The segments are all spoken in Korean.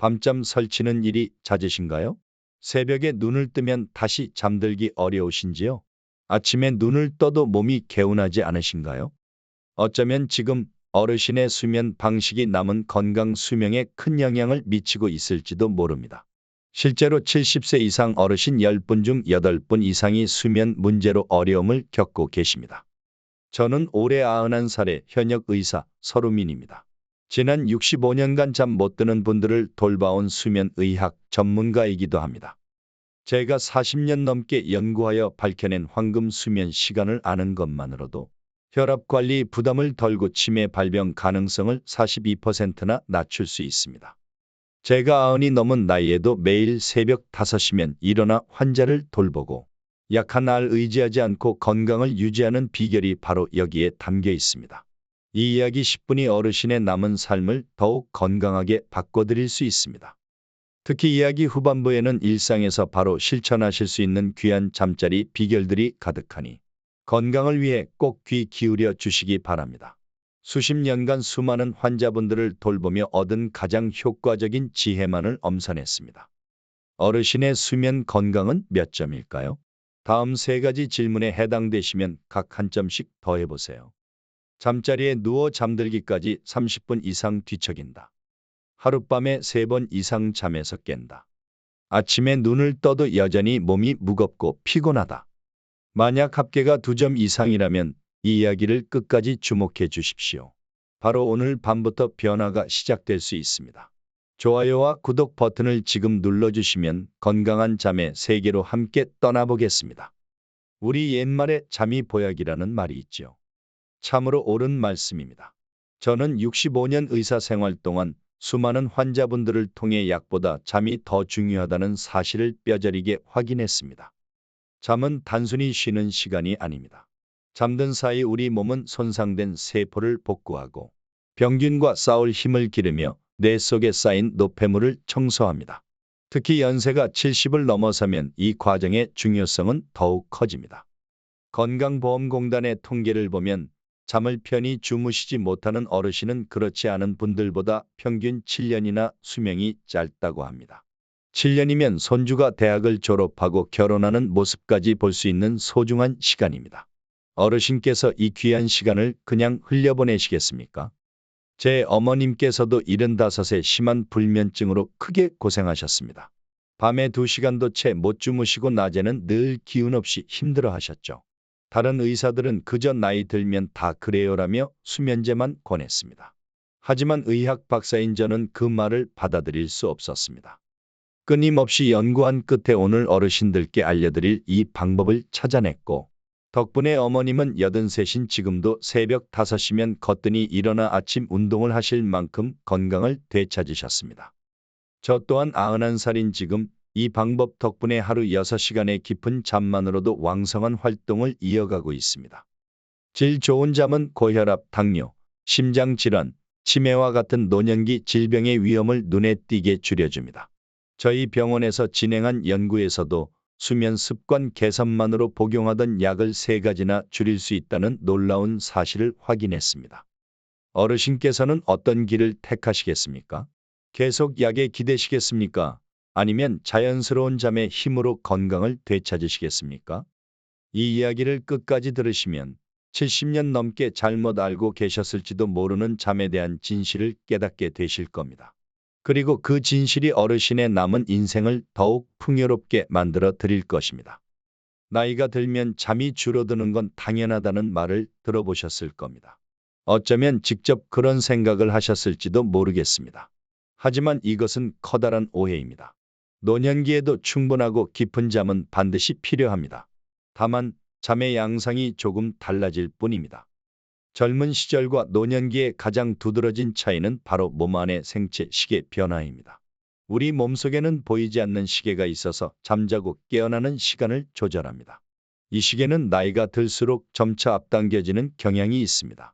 밤잠 설치는 일이 잦으신가요? 새벽에 눈을 뜨면 다시 잠들기 어려우신지요? 아침에 눈을 떠도 몸이 개운하지 않으신가요? 어쩌면 지금 어르신의 수면 방식이 남은 건강 수명에 큰 영향을 미치고 있을지도 모릅니다. 실제로 70세 이상 어르신 10분 중 8분 이상이 수면 문제로 어려움을 겪고 계십니다. 저는 올해 91살의 현역 의사 서루민입니다. 지난 65년간 잠 못 드는 분들을 돌봐온 수면의학 전문가이기도 합니다. 제가 40년 넘게 연구하여 밝혀낸 황금 수면 시간을 아는 것만으로도 혈압 관리 부담을 덜고 치매 발병 가능성을 42%나 낮출 수 있습니다. 제가 90이 넘은 나이에도 매일 새벽 5시면 일어나 환자를 돌보고 약한 날 의지하지 않고 건강을 유지하는 비결이 바로 여기에 담겨 있습니다. 이 이야기 10분이 어르신의 남은 삶을 더욱 건강하게 바꿔드릴 수 있습니다. 특히 이야기 후반부에는 일상에서 바로 실천하실 수 있는 귀한 잠자리 비결들이 가득하니 건강을 위해 꼭 귀 기울여 주시기 바랍니다. 수십 년간 수많은 환자분들을 돌보며 얻은 가장 효과적인 지혜만을 엄선했습니다. 어르신의 수면 건강은 몇 점일까요? 다음 세 가지 질문에 해당되시면 각 한 점씩 더해보세요. 잠자리에 누워 잠들기까지 30분 이상 뒤척인다. 하룻밤에 3번 이상 잠에서 깬다. 아침에 눈을 떠도 여전히 몸이 무겁고 피곤하다. 만약 합계가 2점 이상이라면 이 이야기를 끝까지 주목해 주십시오. 바로 오늘 밤부터 변화가 시작될 수 있습니다. 좋아요와 구독 버튼을 지금 눌러주시면 건강한 잠의 세계로 함께 떠나보겠습니다. 우리 옛말에 잠이 보약이라는 말이 있죠. 참으로 옳은 말씀입니다. 저는 65년 의사 생활 동안 수많은 환자분들을 통해 약보다 잠이 더 중요하다는 사실을 뼈저리게 확인했습니다. 잠은 단순히 쉬는 시간이 아닙니다. 잠든 사이 우리 몸은 손상된 세포를 복구하고 병균과 싸울 힘을 기르며 뇌 속에 쌓인 노폐물을 청소합니다. 특히 연세가 70을 넘어서면 이 과정의 중요성은 더욱 커집니다. 건강보험공단의 통계를 보면 잠을 편히 주무시지 못하는 어르신은 그렇지 않은 분들보다 평균 7년이나 수명이 짧다고 합니다. 7년이면 손주가 대학을 졸업하고 결혼하는 모습까지 볼 수 있는 소중한 시간입니다. 어르신께서 이 귀한 시간을 그냥 흘려보내시겠습니까? 제 어머님께서도 75세 심한 불면증으로 크게 고생하셨습니다. 밤에 2시간도 채 못 주무시고 낮에는 늘 기운 없이 힘들어하셨죠. 다른 의사들은 그저 나이 들면 다 그래요라며 수면제만 권했습니다. 하지만 의학 박사인 저는 그 말을 받아들일 수 없었습니다. 끊임없이 연구한 끝에 오늘 어르신들께 알려드릴 이 방법을 찾아냈고 덕분에 어머님은 83신 지금도 새벽 5시면 거뜬히 일어나 아침 운동을 하실 만큼 건강을 되찾으셨습니다. 저 또한 91살인 지금 이 방법 덕분에 하루 6시간의 깊은 잠만으로도 왕성한 활동을 이어가고 있습니다. 질 좋은 잠은 고혈압, 당뇨, 심장질환, 치매와 같은 노년기 질병의 위험을 눈에 띄게 줄여줍니다. 저희 병원에서 진행한 연구에서도 수면 습관 개선만으로 복용하던 약을 3가지나 줄일 수 있다는 놀라운 사실을 확인했습니다. 어르신께서는 어떤 길을 택하시겠습니까? 계속 약에 기대시겠습니까? 아니면 자연스러운 잠의 힘으로 건강을 되찾으시겠습니까? 이 이야기를 끝까지 들으시면 70년 넘게 잘못 알고 계셨을지도 모르는 잠에 대한 진실을 깨닫게 되실 겁니다. 그리고 그 진실이 어르신의 남은 인생을 더욱 풍요롭게 만들어 드릴 것입니다. 나이가 들면 잠이 줄어드는 건 당연하다는 말을 들어보셨을 겁니다. 어쩌면 직접 그런 생각을 하셨을지도 모르겠습니다. 하지만 이것은 커다란 오해입니다. 노년기에도 충분하고 깊은 잠은 반드시 필요합니다. 다만 잠의 양상이 조금 달라질 뿐입니다. 젊은 시절과 노년기의 가장 두드러진 차이는 바로 몸 안의 생체 시계 변화입니다. 우리 몸속에는 보이지 않는 시계가 있어서 잠자고 깨어나는 시간을 조절합니다. 이 시계는 나이가 들수록 점차 앞당겨지는 경향이 있습니다.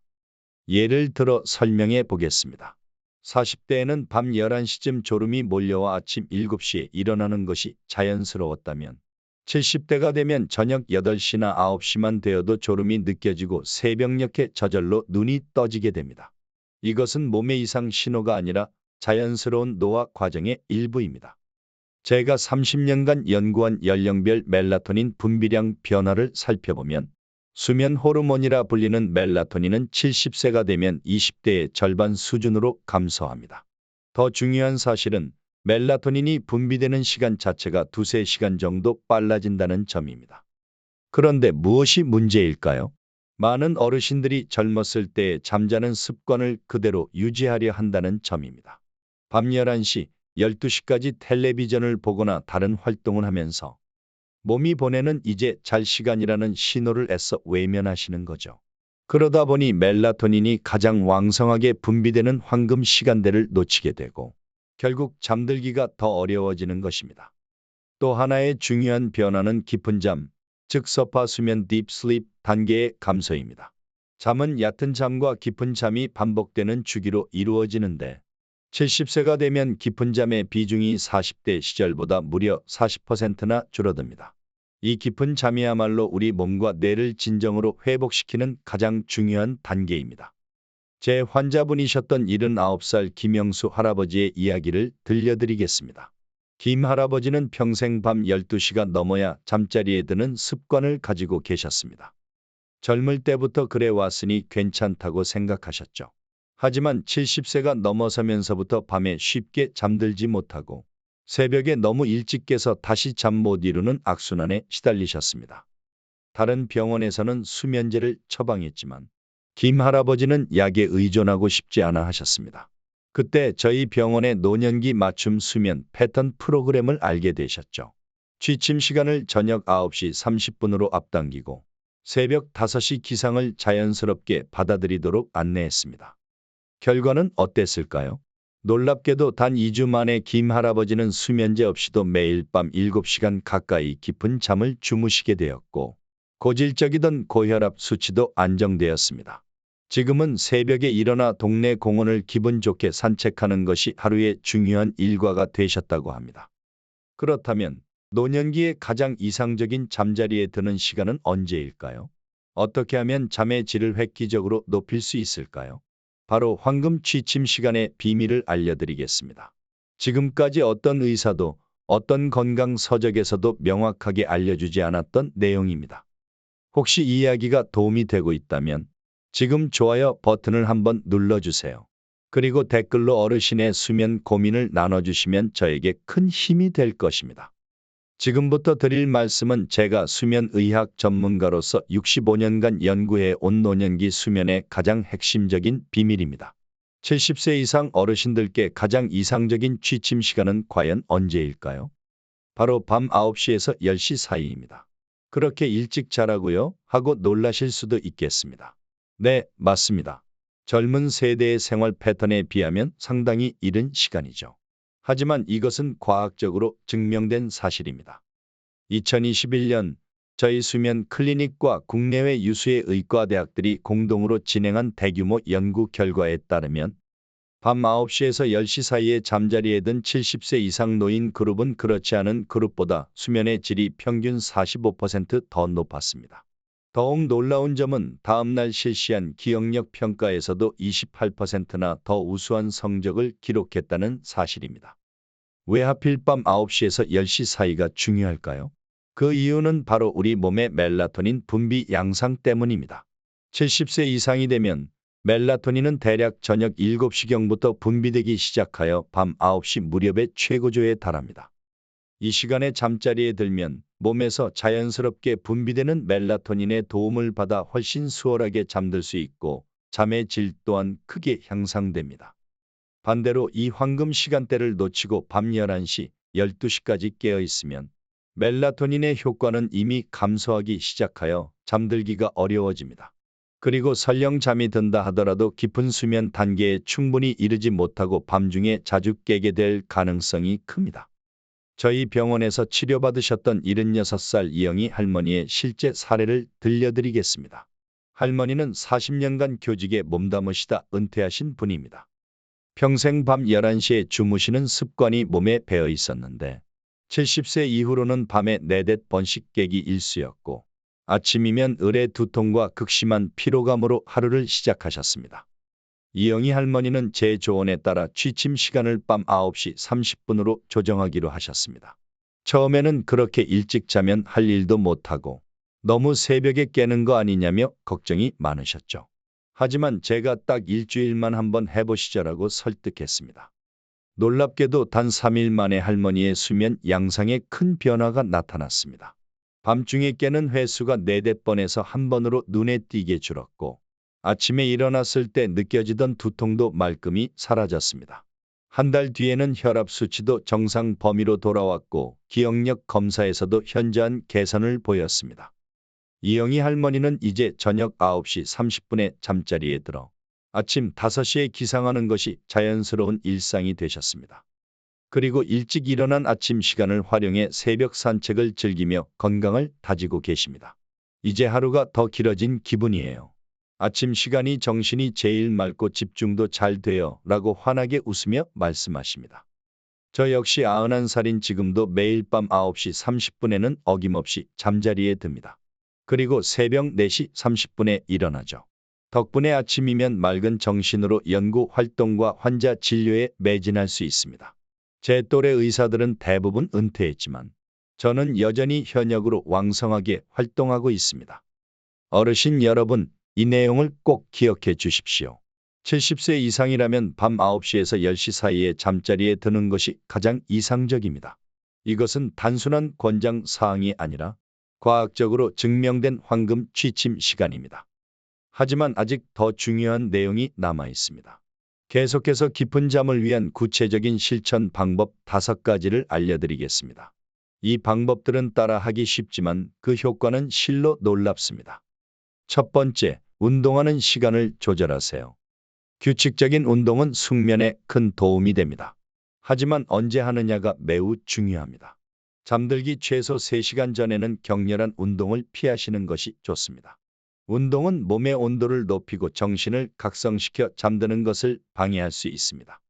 예를 들어 설명해 보겠습니다. 40대에는 밤 11시쯤 졸음이 몰려와 아침 7시에 일어나는 것이 자연스러웠다면 70대가 되면 저녁 8시나 9시만 되어도 졸음이 느껴지고 새벽녘에 저절로 눈이 떠지게 됩니다. 이것은 몸의 이상 신호가 아니라 자연스러운 노화 과정의 일부입니다. 제가 30년간 연구한 연령별 멜라토닌 분비량 변화를 살펴보면 수면 호르몬이라 불리는 멜라토닌은 70세가 되면 20대의 절반 수준으로 감소합니다. 더 중요한 사실은 멜라토닌이 분비되는 시간 자체가 두세 시간 정도 빨라진다는 점입니다. 그런데 무엇이 문제일까요? 많은 어르신들이 젊었을 때 잠자는 습관을 그대로 유지하려 한다는 점입니다. 밤 11시, 12시까지 텔레비전을 보거나 다른 활동을 하면서 몸이 보내는 이제 잘 시간이라는 신호를 애써 외면하시는 거죠. 그러다 보니 멜라토닌이 가장 왕성하게 분비되는 황금 시간대를 놓치게 되고 결국 잠들기가 더 어려워지는 것입니다. 또 하나의 중요한 변화는 깊은 잠, 즉 서파 수면 딥 슬립 단계의 감소입니다. 잠은 얕은 잠과 깊은 잠이 반복되는 주기로 이루어지는데 70세가 되면 깊은 잠의 비중이 40대 시절보다 무려 40%나 줄어듭니다. 이 깊은 잠이야말로 우리 몸과 뇌를 진정으로 회복시키는 가장 중요한 단계입니다. 제 환자분이셨던 79살 김영수 할아버지의 이야기를 들려드리겠습니다. 김 할아버지는 평생 밤 12시가 넘어야 잠자리에 드는 습관을 가지고 계셨습니다. 젊을 때부터 그래 왔으니 괜찮다고 생각하셨죠. 하지만 70세가 넘어서면서부터 밤에 쉽게 잠들지 못하고 새벽에 너무 일찍 깨서 다시 잠 못 이루는 악순환에 시달리셨습니다. 다른 병원에서는 수면제를 처방했지만 김 할아버지는 약에 의존하고 싶지 않아 하셨습니다. 그때 저희 병원의 노년기 맞춤 수면 패턴 프로그램을 알게 되셨죠. 취침 시간을 저녁 9시 30분으로 앞당기고 새벽 5시 기상을 자연스럽게 받아들이도록 안내했습니다. 결과는 어땠을까요? 놀랍게도 단 2주 만에 김 할아버지는 수면제 없이도 매일 밤 7시간 가까이 깊은 잠을 주무시게 되었고 고질적이던 고혈압 수치도 안정되었습니다. 지금은 새벽에 일어나 동네 공원을 기분 좋게 산책하는 것이 하루의 중요한 일과가 되셨다고 합니다. 그렇다면 노년기에 가장 이상적인 잠자리에 드는 시간은 언제일까요? 어떻게 하면 잠의 질을 획기적으로 높일 수 있을까요? 바로 황금 취침 시간의 비밀을 알려드리겠습니다. 지금까지 어떤 의사도 어떤 건강 서적에서도 명확하게 알려주지 않았던 내용입니다. 혹시 이 이야기가 도움이 되고 있다면 지금 좋아요 버튼을 한번 눌러주세요. 그리고 댓글로 어르신의 수면 고민을 나눠주시면 저에게 큰 힘이 될 것입니다. 지금부터 드릴 말씀은 제가 수면의학 전문가로서 65년간 연구해 온 노년기 수면의 가장 핵심적인 비밀입니다. 70세 이상 어르신들께 가장 이상적인 취침 시간은 과연 언제일까요? 바로 밤 9시에서 10시 사이입니다. 그렇게 일찍 자라고요? 하고 놀라실 수도 있겠습니다. 네, 맞습니다. 젊은 세대의 생활 패턴에 비하면 상당히 이른 시간이죠. 하지만 이것은 과학적으로 증명된 사실입니다. 2021년 저희 수면 클리닉과 국내외 유수의 의과대학들이 공동으로 진행한 대규모 연구 결과에 따르면 밤 9시에서 10시 사이에 잠자리에 든 70세 이상 노인 그룹은 그렇지 않은 그룹보다 수면의 질이 평균 45% 더 높았습니다. 더욱 놀라운 점은 다음날 실시한 기억력 평가에서도 28%나 더 우수한 성적을 기록했다는 사실입니다. 왜 하필 밤 9시에서 10시 사이가 중요할까요? 그 이유는 바로 우리 몸의 멜라토닌 분비 양상 때문입니다. 70세 이상이 되면 멜라토닌은 대략 저녁 7시경부터 분비되기 시작하여 밤 9시 무렵에 최고조에 달합니다. 이 시간에 잠자리에 들면 몸에서 자연스럽게 분비되는 멜라토닌의 도움을 받아 훨씬 수월하게 잠들 수 있고 잠의 질 또한 크게 향상됩니다. 반대로 이 황금 시간대를 놓치고 밤 11시, 12시까지 깨어 있으면 멜라토닌의 효과는 이미 감소하기 시작하여 잠들기가 어려워집니다. 그리고 설령 잠이 든다 하더라도 깊은 수면 단계에 충분히 이르지 못하고 밤중에 자주 깨게 될 가능성이 큽니다. 저희 병원에서 치료받으셨던 76살 이영희 할머니의 실제 사례를 들려드리겠습니다. 할머니는 40년간 교직에 몸담으시다 은퇴하신 분입니다. 평생 밤 11시에 주무시는 습관이 몸에 배어 있었는데 70세 이후로는 밤에 4~5번씩 깨기 일쑤였고 아침이면 을의 두통과 극심한 피로감으로 하루를 시작하셨습니다. 이영희 할머니는 제 조언에 따라 취침 시간을 밤 9시 30분으로 조정하기로 하셨습니다. 처음에는 그렇게 일찍 자면 할 일도 못하고 너무 새벽에 깨는 거 아니냐며 걱정이 많으셨죠. 하지만 제가 딱 일주일만 한번 해보시자라고 설득했습니다. 놀랍게도 단 3일 만에 할머니의 수면 양상에 큰 변화가 나타났습니다. 밤중에 깨는 횟수가 4~5번에서 한 번으로 눈에 띄게 줄었고 아침에 일어났을 때 느껴지던 두통도 말끔히 사라졌습니다. 한 달 뒤에는 혈압 수치도 정상 범위로 돌아왔고 기억력 검사에서도 현저한 개선을 보였습니다. 이영희 할머니는 이제 저녁 9시 30분에 잠자리에 들어 아침 5시에 기상하는 것이 자연스러운 일상이 되셨습니다. 그리고 일찍 일어난 아침 시간을 활용해 새벽 산책을 즐기며 건강을 다지고 계십니다. 이제 하루가 더 길어진 기분이에요. 아침 시간이 정신이 제일 맑고 집중도 잘 돼요 라고 환하게 웃으며 말씀하십니다. 저 역시 91살인 지금도 매일 밤 9시 30분에는 어김없이 잠자리에 듭니다. 그리고 새벽 4시 30분에 일어나죠. 덕분에 아침이면 맑은 정신으로 연구 활동과 환자 진료에 매진할 수 있습니다. 제 또래 의사들은 대부분 은퇴했지만 저는 여전히 현역으로 왕성하게 활동하고 있습니다. 어르신 여러분, 이 내용을 꼭 기억해 주십시오. 70세 이상이라면 밤 9시에서 10시 사이에 잠자리에 드는 것이 가장 이상적입니다. 이것은 단순한 권장 사항이 아니라 과학적으로 증명된 황금 취침 시간입니다. 하지만 아직 더 중요한 내용이 남아 있습니다. 계속해서 깊은 잠을 위한 구체적인 실천 방법 5가지를 알려드리겠습니다. 이 방법들은 따라하기 쉽지만 그 효과는 실로 놀랍습니다. 첫 번째, 운동하는 시간을 조절하세요. 규칙적인 운동은 숙면에 큰 도움이 됩니다. 하지만 언제 하느냐가 매우 중요합니다. 잠들기 최소 3시간 전에는 격렬한 운동을 피하시는 것이 좋습니다. 운동은 몸의 온도를 높이고 정신을 각성시켜 잠드는 것을 방해할 수 있습니다.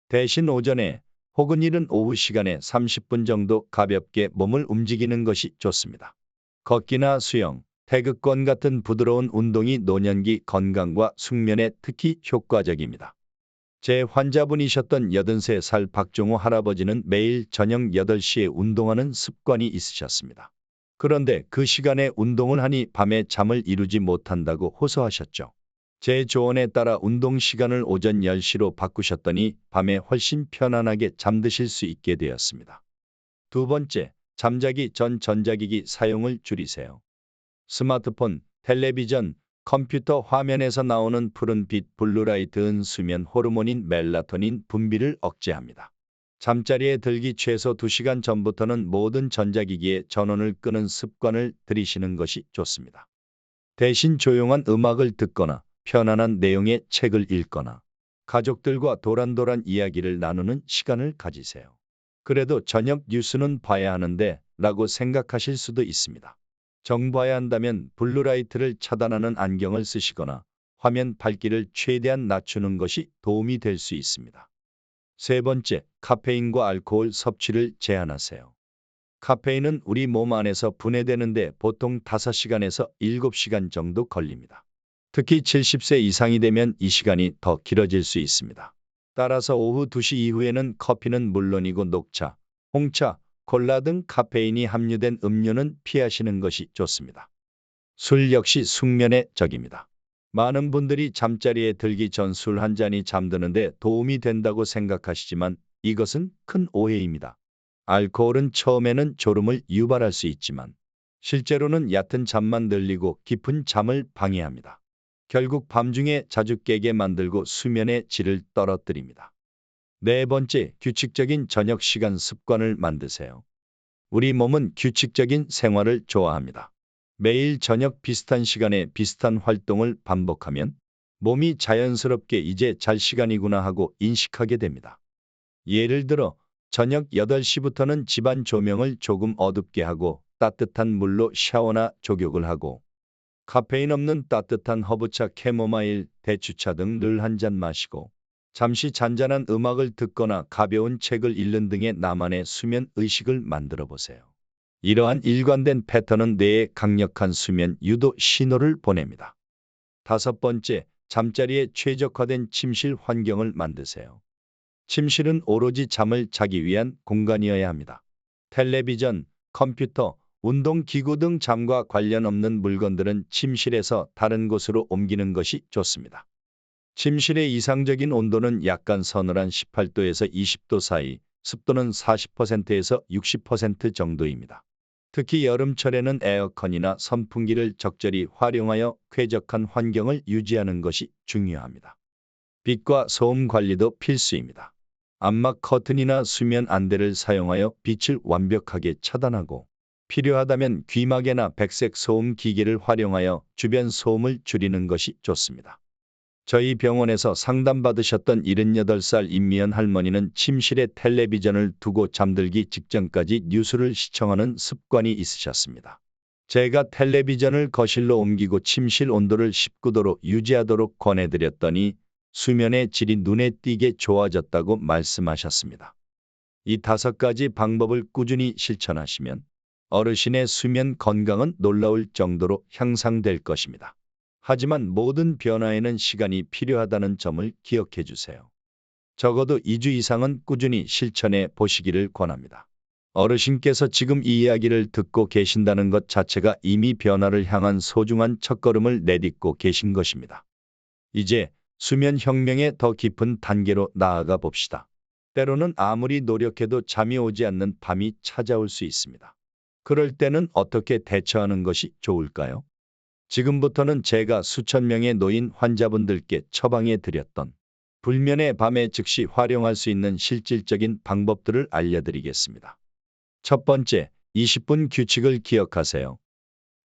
대신 오전에 혹은 이른 오후 시간에 30분 정도 가볍게 몸을 움직이는 것이 좋습니다. 걷기나 수영, 태극권 같은 부드러운 운동이 노년기 건강과 숙면에 특히 효과적입니다. 제 환자분이셨던 83살 박종호 할아버지는 매일 저녁 8시에 운동하는 습관이 있으셨습니다. 그런데 그 시간에 운동을 하니 밤에 잠을 이루지 못한다고 호소하셨죠. 제 조언에 따라 운동 시간을 오전 10시로 바꾸셨더니 밤에 훨씬 편안하게 잠드실 수 있게 되었습니다. 두 번째, 잠자기 전 전자기기 사용을 줄이세요. 스마트폰, 텔레비전, 컴퓨터 화면에서 나오는 푸른빛 블루라이트는 수면 호르몬인 멜라토닌 분비를 억제합니다. 잠자리에 들기 최소 2시간 전부터는 모든 전자기기의 전원을 끄는 습관을 들이시는 것이 좋습니다. 대신 조용한 음악을 듣거나 편안한 내용의 책을 읽거나 가족들과 도란도란 이야기를 나누는 시간을 가지세요. 그래도 저녁 뉴스는 봐야 하는데 라고 생각하실 수도 있습니다. 정봐야 한다면 블루라이트를 차단하는 안경을 쓰시거나 화면 밝기를 최대한 낮추는 것이 도움이 될 수 있습니다. 세 번째, 카페인과 알코올 섭취를 제한하세요. 카페인은 우리 몸 안에서 분해되는데 보통 5시간에서 7시간 정도 걸립니다. 특히 70세 이상이 되면 이 시간이 더 길어질 수 있습니다. 따라서 오후 2시 이후에는 커피는 물론이고 녹차, 홍차, 콜라 등 카페인이 함유된 음료는 피하시는 것이 좋습니다. 술 역시 숙면에 적입니다. 많은 분들이 잠자리에 들기 전 술 한 잔이 잠드는데 도움이 된다고 생각하시지만 이것은 큰 오해입니다. 알코올은 처음에는 졸음을 유발할 수 있지만 실제로는 얕은 잠만 늘리고 깊은 잠을 방해합니다. 결국 밤중에 자주 깨게 만들고 수면의 질을 떨어뜨립니다. 네 번째, 규칙적인 저녁 시간 습관을 만드세요. 우리 몸은 규칙적인 생활을 좋아합니다. 매일 저녁 비슷한 시간에 비슷한 활동을 반복하면 몸이 자연스럽게 이제 잘 시간이구나 하고 인식하게 됩니다. 예를 들어 저녁 8시부터는 집안 조명을 조금 어둡게 하고 따뜻한 물로 샤워나 족욕을 하고 카페인 없는 따뜻한 허브차, 캐모마일, 대추차 등 늘 한 잔 마시고 잠시 잔잔한 음악을 듣거나 가벼운 책을 읽는 등의 나만의 수면 의식을 만들어 보세요. 이러한 일관된 패턴은 뇌에 강력한 수면 유도 신호를 보냅니다. 다섯 번째, 잠자리에 최적화된 침실 환경을 만드세요. 침실은 오로지 잠을 자기 위한 공간이어야 합니다. 텔레비전, 컴퓨터, 운동기구 등 잠과 관련 없는 물건들은 침실에서 다른 곳으로 옮기는 것이 좋습니다. 침실의 이상적인 온도는 약간 서늘한 18도에서 20도 사이, 습도는 40%에서 60% 정도입니다. 특히 여름철에는 에어컨이나 선풍기를 적절히 활용하여 쾌적한 환경을 유지하는 것이 중요합니다. 빛과 소음 관리도 필수입니다. 암막 커튼이나 수면 안대를 사용하여 빛을 완벽하게 차단하고 필요하다면 귀마개나 백색 소음 기계를 활용하여 주변 소음을 줄이는 것이 좋습니다. 저희 병원에서 상담받으셨던 78살 임미연 할머니는 침실에 텔레비전을 두고 잠들기 직전까지 뉴스를 시청하는 습관이 있으셨습니다. 제가 텔레비전을 거실로 옮기고 침실 온도를 19도로 유지하도록 권해드렸더니 수면의 질이 눈에 띄게 좋아졌다고 말씀하셨습니다. 이 5가지 방법을 꾸준히 실천하시면 어르신의 수면 건강은 놀라울 정도로 향상될 것입니다. 하지만 모든 변화에는 시간이 필요하다는 점을 기억해 주세요. 적어도 2주 이상은 꾸준히 실천해 보시기를 권합니다. 어르신께서 지금 이 이야기를 듣고 계신다는 것 자체가 이미 변화를 향한 소중한 첫걸음을 내딛고 계신 것입니다. 이제 수면 혁명의 더 깊은 단계로 나아가 봅시다. 때로는 아무리 노력해도 잠이 오지 않는 밤이 찾아올 수 있습니다. 그럴 때는 어떻게 대처하는 것이 좋을까요? 지금부터는 제가 수천 명의 노인 환자분들께 처방해 드렸던 불면의 밤에 즉시 활용할 수 있는 실질적인 방법들을 알려드리겠습니다. 첫 번째, 20분 규칙을 기억하세요.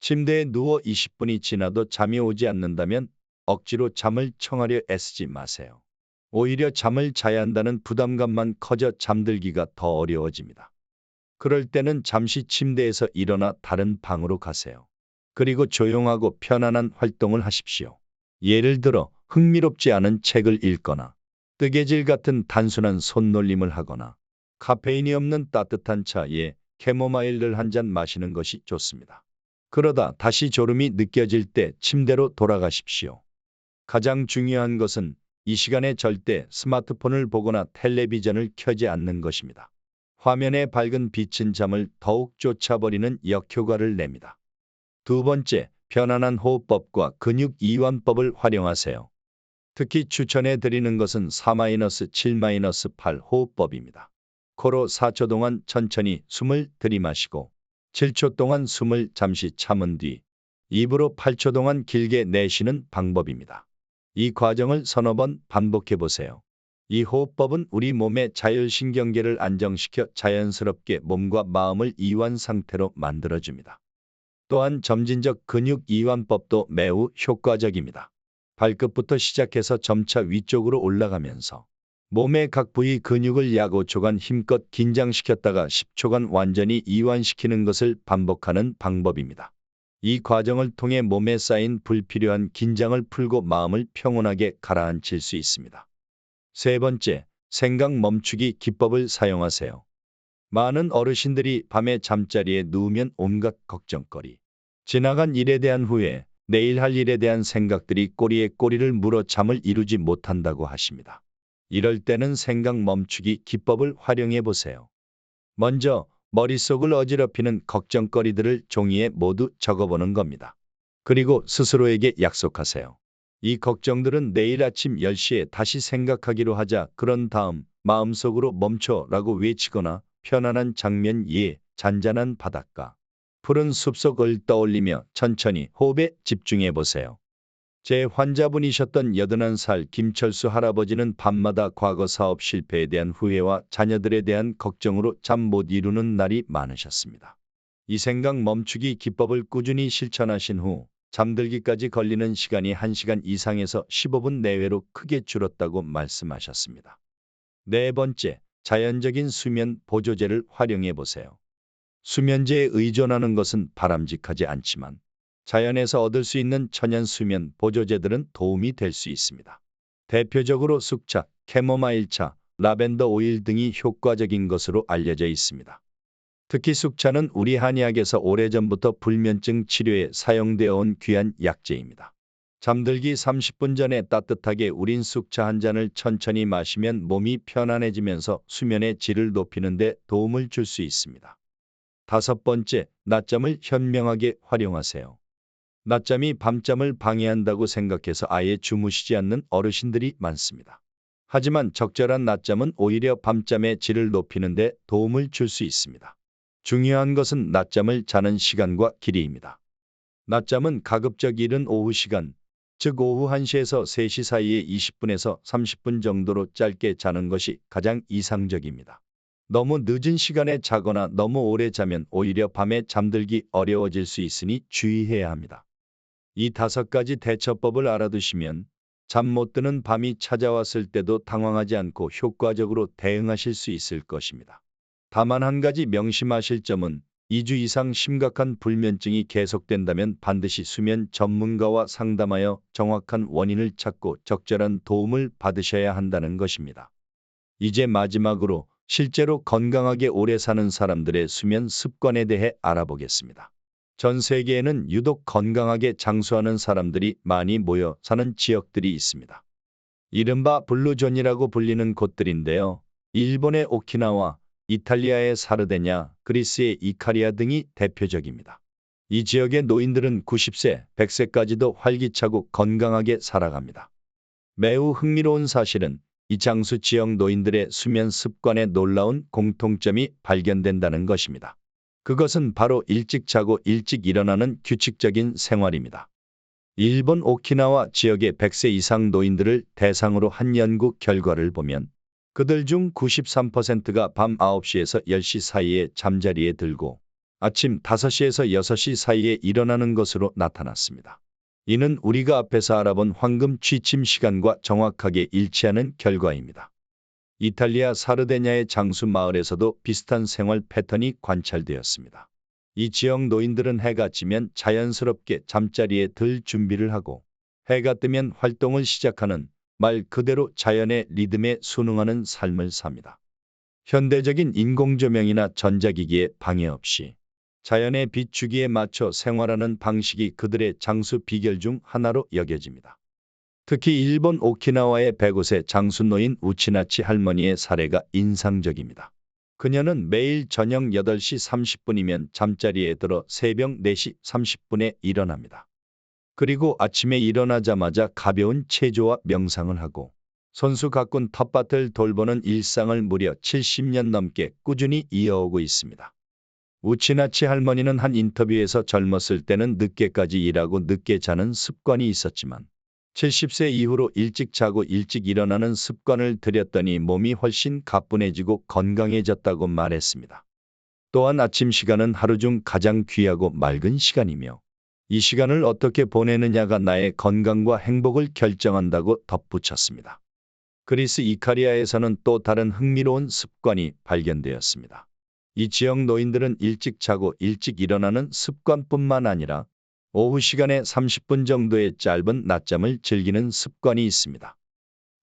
침대에 누워 20분이 지나도 잠이 오지 않는다면 억지로 잠을 청하려 애쓰지 마세요. 오히려 잠을 자야 한다는 부담감만 커져 잠들기가 더 어려워집니다. 그럴 때는 잠시 침대에서 일어나 다른 방으로 가세요. 그리고 조용하고 편안한 활동을 하십시오. 예를 들어 흥미롭지 않은 책을 읽거나 뜨개질 같은 단순한 손놀림을 하거나 카페인이 없는 따뜻한 차에 캐모마일을 한 잔 마시는 것이 좋습니다. 그러다 다시 졸음이 느껴질 때 침대로 돌아가십시오. 가장 중요한 것은 이 시간에 절대 스마트폰을 보거나 텔레비전을 켜지 않는 것입니다. 화면의 밝은 빛은 잠을 더욱 쫓아버리는 역효과를 냅니다. 두 번째, 편안한 호흡법과 근육 이완법을 활용하세요. 특히 추천해 드리는 것은 4-7-8 호흡법입니다. 코로 4초 동안 천천히 숨을 들이마시고 7초 동안 숨을 잠시 참은 뒤 입으로 8초 동안 길게 내쉬는 방법입니다. 이 과정을 서너 번 반복해 보세요. 이 호흡법은 우리 몸의 자율신경계를 안정시켜 자연스럽게 몸과 마음을 이완 상태로 만들어줍니다. 또한 점진적 근육 이완법도 매우 효과적입니다. 발끝부터 시작해서 점차 위쪽으로 올라가면서 몸의 각 부위 근육을 약 5초간 힘껏 긴장시켰다가 10초간 완전히 이완시키는 것을 반복하는 방법입니다. 이 과정을 통해 몸에 쌓인 불필요한 긴장을 풀고 마음을 평온하게 가라앉힐 수 있습니다. 세 번째, 생각 멈추기 기법을 사용하세요. 많은 어르신들이 밤에 잠자리에 누우면 온갖 걱정거리, 지나간 일에 대한 후회, 내일 할 일에 대한 생각들이 꼬리에 꼬리를 물어 잠을 이루지 못한다고 하십니다. 이럴 때는 생각 멈추기 기법을 활용해 보세요. 먼저 머릿속을 어지럽히는 걱정거리들을 종이에 모두 적어보는 겁니다. 그리고 스스로에게 약속하세요. 이 걱정들은 내일 아침 10시에 다시 생각하기로 하자. 그런 다음 마음속으로 멈춰라고 외치거나 편안한 장면 위에 잔잔한 바닷가, 푸른 숲속을 떠올리며 천천히 호흡에 집중해 보세요. 제 환자분이셨던 81살 김철수 할아버지는 밤마다 과거 사업 실패에 대한 후회와 자녀들에 대한 걱정으로 잠 못 이루는 날이 많으셨습니다. 이 생각 멈추기 기법을 꾸준히 실천하신 후 잠들기까지 걸리는 시간이 1시간 이상에서 15분 내외로 크게 줄었다고 말씀하셨습니다. 네 번째, 자연적인 수면 보조제를 활용해 보세요. 수면제에 의존하는 것은 바람직하지 않지만 자연에서 얻을 수 있는 천연 수면 보조제들은 도움이 될 수 있습니다. 대표적으로 숙차, 캐모마일차, 라벤더 오일 등이 효과적인 것으로 알려져 있습니다. 특히 숙차는 우리 한의학에서 오래전부터 불면증 치료에 사용되어 온 귀한 약재입니다. 잠들기 30분 전에 따뜻하게 우린 쑥차 한 잔을 천천히 마시면 몸이 편안해지면서 수면의 질을 높이는 데 도움을 줄 수 있습니다. 다섯 번째, 낮잠을 현명하게 활용하세요. 낮잠이 밤잠을 방해한다고 생각해서 아예 주무시지 않는 어르신들이 많습니다. 하지만 적절한 낮잠은 오히려 밤잠의 질을 높이는 데 도움을 줄 수 있습니다. 중요한 것은 낮잠을 자는 시간과 길이입니다. 낮잠은 가급적 이른 오후 시간, 즉 오후 1시에서 3시 사이에 20분에서 30분 정도로 짧게 자는 것이 가장 이상적입니다. 너무 늦은 시간에 자거나 너무 오래 자면 오히려 밤에 잠들기 어려워질 수 있으니 주의해야 합니다. 이 다섯 가지 대처법을 알아두시면 잠 못 드는 밤이 찾아왔을 때도 당황하지 않고 효과적으로 대응하실 수 있을 것입니다. 다만 한 가지 명심하실 점은 2주 이상 심각한 불면증이 계속된다면 반드시 수면 전문가와 상담하여 정확한 원인을 찾고 적절한 도움을 받으셔야 한다는 것입니다. 이제 마지막으로 실제로 건강하게 오래 사는 사람들의 수면 습관에 대해 알아보겠습니다. 전 세계에는 유독 건강하게 장수하는 사람들이 많이 모여 사는 지역들이 있습니다. 이른바 블루존이라고 불리는 곳들인데요. 일본의 오키나와, 이탈리아의 사르데냐, 그리스의 이카리아 등이 대표적입니다. 이 지역의 노인들은 90세, 100세까지도 활기차고 건강하게 살아갑니다. 매우 흥미로운 사실은 이 장수 지역 노인들의 수면 습관에 놀라운 공통점이 발견된다는 것입니다. 그것은 바로 일찍 자고 일찍 일어나는 규칙적인 생활입니다. 일본 오키나와 지역의 100세 이상 노인들을 대상으로 한 연구 결과를 보면 그들 중 93%가 밤 9시에서 10시 사이에 잠자리에 들고 아침 5시에서 6시 사이에 일어나는 것으로 나타났습니다. 이는 우리가 앞에서 알아본 황금 취침 시간과 정확하게 일치하는 결과입니다. 이탈리아 사르데냐의 장수 마을에서도 비슷한 생활 패턴이 관찰되었습니다. 이 지역 노인들은 해가 지면 자연스럽게 잠자리에 들 준비를 하고 해가 뜨면 활동을 시작하는 말 그대로 자연의 리듬에 순응하는 삶을 삽니다. 현대적인 인공조명이나 전자기기에 방해 없이 자연의 비추기에 맞춰 생활하는 방식이 그들의 장수 비결 중 하나로 여겨집니다. 특히 일본 오키나와의 105세 장수 노인 우치나치 할머니의 사례가 인상적입니다. 그녀는 매일 저녁 8시 30분이면 잠자리에 들어 새벽 4시 30분에 일어납니다. 그리고 아침에 일어나자마자 가벼운 체조와 명상을 하고 손수 가꾼 텃밭을 돌보는 일상을 무려 70년 넘게 꾸준히 이어오고 있습니다. 우치나치 할머니는 한 인터뷰에서 젊었을 때는 늦게까지 일하고 늦게 자는 습관이 있었지만 70세 이후로 일찍 자고 일찍 일어나는 습관을 들였더니 몸이 훨씬 가뿐해지고 건강해졌다고 말했습니다. 또한 아침 시간은 하루 중 가장 귀하고 맑은 시간이며 이 시간을 어떻게 보내느냐가 나의 건강과 행복을 결정한다고 덧붙였습니다. 그리스 이카리아에서는 또 다른 흥미로운 습관이 발견되었습니다. 이 지역 노인들은 일찍 자고 일찍 일어나는 습관뿐만 아니라 오후 시간에 30분 정도의 짧은 낮잠을 즐기는 습관이 있습니다.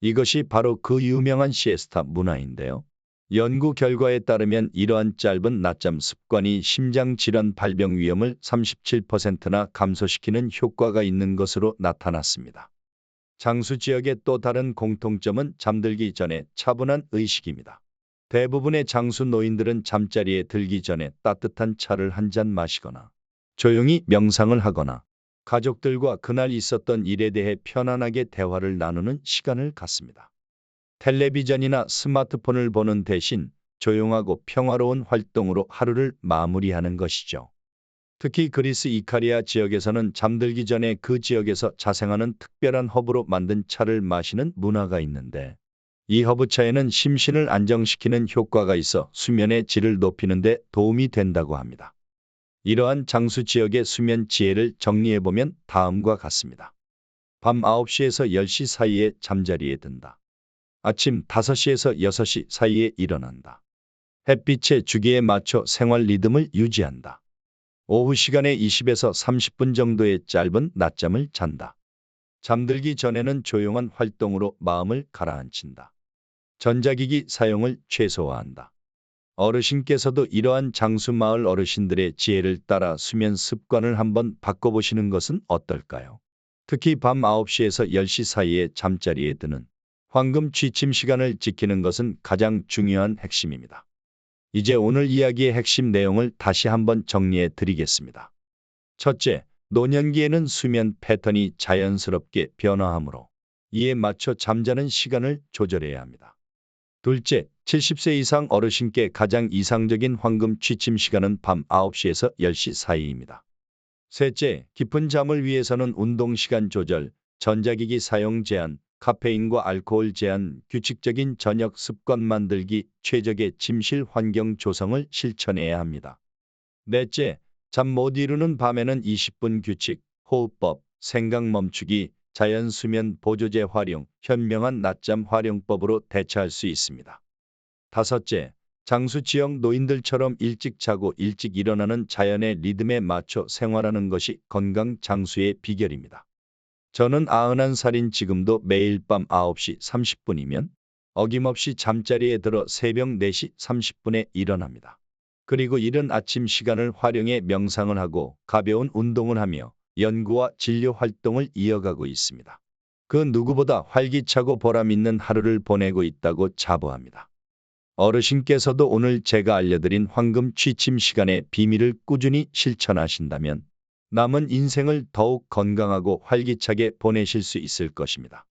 이것이 바로 그 유명한 시에스타 문화인데요. 연구 결과에 따르면 이러한 짧은 낮잠 습관이 심장질환 발병 위험을 37%나 감소시키는 효과가 있는 것으로 나타났습니다. 장수 지역의 또 다른 공통점은 잠들기 전에 차분한 의식입니다. 대부분의 장수 노인들은 잠자리에 들기 전에 따뜻한 차를 한 잔 마시거나 조용히 명상을 하거나 가족들과 그날 있었던 일에 대해 편안하게 대화를 나누는 시간을 갖습니다. 텔레비전이나 스마트폰을 보는 대신 조용하고 평화로운 활동으로 하루를 마무리하는 것이죠. 특히 그리스 이카리아 지역에서는 잠들기 전에 그 지역에서 자생하는 특별한 허브로 만든 차를 마시는 문화가 있는데 이 허브차에는 심신을 안정시키는 효과가 있어 수면의 질을 높이는 데 도움이 된다고 합니다. 이러한 장수 지역의 수면 지혜를 정리해보면 다음과 같습니다. 밤 9시에서 10시 사이에 잠자리에 든다. 아침 5시에서 6시 사이에 일어난다. 햇빛의 주기에 맞춰 생활 리듬을 유지한다. 오후 시간에 20에서 30분 정도의 짧은 낮잠을 잔다. 잠들기 전에는 조용한 활동으로 마음을 가라앉힌다. 전자기기 사용을 최소화한다. 어르신께서도 이러한 장수 마을 어르신들의 지혜를 따라 수면 습관을 한번 바꿔보시는 것은 어떨까요? 특히 밤 9시에서 10시 사이에 잠자리에 드는 황금 취침 시간을 지키는 것은 가장 중요한 핵심입니다. 이제 오늘 이야기의 핵심 내용을 다시 한번 정리해 드리겠습니다. 첫째, 노년기에는 수면 패턴이 자연스럽게 변화하므로 이에 맞춰 잠자는 시간을 조절해야 합니다. 둘째, 70세 이상 어르신께 가장 이상적인 황금 취침 시간은 밤 9시에서 10시 사이입니다. 셋째, 깊은 잠을 위해서는 운동 시간 조절, 전자기기 사용 제한, 카페인과 알코올 제한, 규칙적인 저녁 습관 만들기, 최적의 침실 환경 조성을 실천해야 합니다. 넷째, 잠 못 이루는 밤에는 20분 규칙, 호흡법, 생각 멈추기, 자연 수면 보조제 활용, 현명한 낮잠 활용법으로 대처할 수 있습니다. 다섯째, 장수 지역 노인들처럼 일찍 자고 일찍 일어나는 자연의 리듬에 맞춰 생활하는 것이 건강 장수의 비결입니다. 저는 91살인 지금도 매일 밤 9시 30분이면 어김없이 잠자리에 들어 새벽 4시 30분에 일어납니다. 그리고 이른 아침 시간을 활용해 명상을 하고 가벼운 운동을 하며 연구와 진료 활동을 이어가고 있습니다. 그 누구보다 활기차고 보람 있는 하루를 보내고 있다고 자부합니다. 어르신께서도 오늘 제가 알려드린 황금 취침 시간의 비밀을 꾸준히 실천하신다면 남은 인생을 더욱 건강하고 활기차게 보내실 수 있을 것입니다.